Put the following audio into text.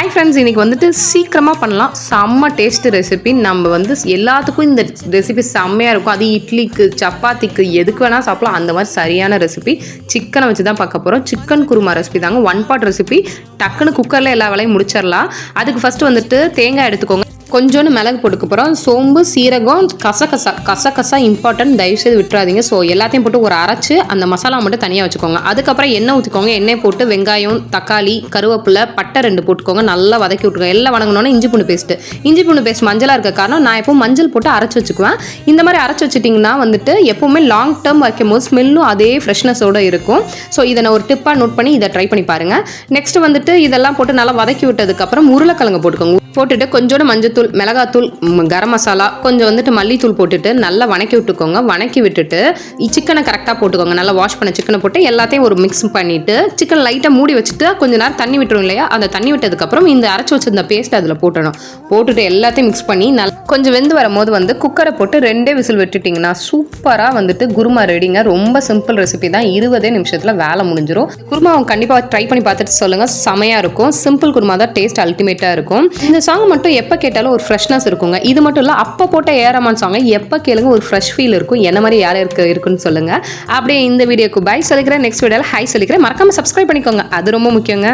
Hi friends, இன்றைக்கி வந்துட்டு சீக்கிரமாக பண்ணலாம். செம்ம டேஸ்ட்டு ரெசிபி. நம்ம வந்து எல்லாத்துக்கும் இந்த ரெசிபி செம்மையாக இருக்கும். அது இட்லிக்கு, சப்பாத்திக்கு, எதுக்கு வேணால் சாப்பிடலாம். அந்த மாதிரி சரியான ரெசிபி சிக்கனை வச்சு தான் பார்க்க போகிறோம். சிக்கன் குருமா ரெசிபி தாங்க. 1 pot ரெசிபி. டக்குன்னு குக்கரில் எல்லா வேலையும் முடிச்சிடலாம். அதுக்கு ஃபஸ்ட்டு வந்துட்டு தேங்காய் எடுத்துக்கோங்க. கொஞ்சோண்டு மிளகு போட்டுக்க போகிறோம். சோம்பு, சீரகம், கசகசா இம்பார்ட்டன்ட், தயவுசெய்து விட்டுறாதீங்க. ஸோ எல்லாத்தையும் போட்டு ஒரு அரைச்சி அந்த மசாலா மட்டும் தனியாக வச்சுக்கோங்க. அதுக்கப்புறம் எண்ணெய் ஊற்றிக்கோங்க. எண்ணெய் போட்டு வெங்காயம், தக்காளி, கருவேப்பிலை, பட்டை 2 போட்டுக்கோங்க. நல்லா வதக்கி விட்டுருங்க. எல்லாம் வணங்கினோன்னா இஞ்சி பூண்டு பேஸ்ட் மஞ்சளாக இருக்க காரணம் நான் எப்பவும் மஞ்சள் போட்டு அரைச்சி வச்சுக்குவேன். இந்த மாதிரி அரைச்சி வச்சுட்டிங்கன்னா வந்துட்டு எப்போவுமே லாங் டேர்ம் வைக்கும் போது ஸ்மெல்லும் அதே ஃப்ரெஷ்னஸோடு இருக்கும். ஸோ இதை நான் ஒரு டிப்பாக நோட் பண்ணி இதை ட்ரை பண்ணி பாருங்கள். நெக்ஸ்ட் வந்துட்டு இதெல்லாம் போட்டு நல்லா வதக்கி விட்டதுக்கப்புறம் உருளைக்கிழங்கு போட்டுக்கோங்க. போட்டுட்டு கொஞ்சோண்டு மஞ்சத்தூள், மிளகாத்தூள், கரம் மசாலா, கொஞ்சம் வந்துட்டு மல்லித்தூள் போட்டுட்டு நல்லா வணக்கி விட்டுக்கோங்க. வணக்கி விட்டுட்டு சிக்கனை கரெக்டாக போட்டுக்கோங்க. நல்லா வாஷ் பண்ண சிக்கனை போட்டு எல்லாத்தையும் ஒரு மிக்ஸ் பண்ணிவிட்டு சிக்கன் லைட்டாக மூடி வச்சுட்டு கொஞ்சம் நேரம் தண்ணி விட்டுரும் இல்லையா, அந்த தண்ணி விட்டதுக்கப்புறம் இந்த அரைச்சி வச்சிருந்த பேஸ்ட் அதில் போட்டணும். போட்டுட்டு எல்லாத்தையும் மிக்ஸ் பண்ணி நல்லா கொஞ்சம் வெந்து வரும்போது வந்து குக்கரை போட்டு 2 விசில் விட்டுட்டிங்கன்னா சூப்பராக வந்துட்டு குருமா ரெடிங்க. ரொம்ப சிம்பிள் ரெசிபி தான். 20 நிமிஷத்தில் வேலை முடிஞ்சிடும். குருமா அவங்க கண்டிப்பாக ட்ரை பண்ணி பார்த்துட்டு சொல்லுங்கள். செமையாக இருக்கும். சிம்பிள் குருமா தான் டேஸ்ட் அல்டிமேட்டாக இருக்கும். இந்த சாங் மட்டும் எப்போ கேட்டாலும் ஒரு ஃப்ரெஷ்னஸ் இருக்குங்க. இது மட்டும் இல்லை, அப்போ போட்ட ஏரமான் சாங்கை எப்போ கேளுங்க ஒரு ஃப்ரெஷ் ஃபீல் இருக்கும். என்ன மாதிரி யார் இருக்குன்னு சொல்லுங்கள். அப்படியே இந்த வீடியோக்கு பை சொல்லிக்கிறேன். நெக்ஸ்ட் வீடியோவில் ஹை சொல்லிக்கிறேன். மறக்காமல் சப்ஸ்கிரைப் பண்ணிக்கோங்க. அது ரொம்ப முக்கியங்க.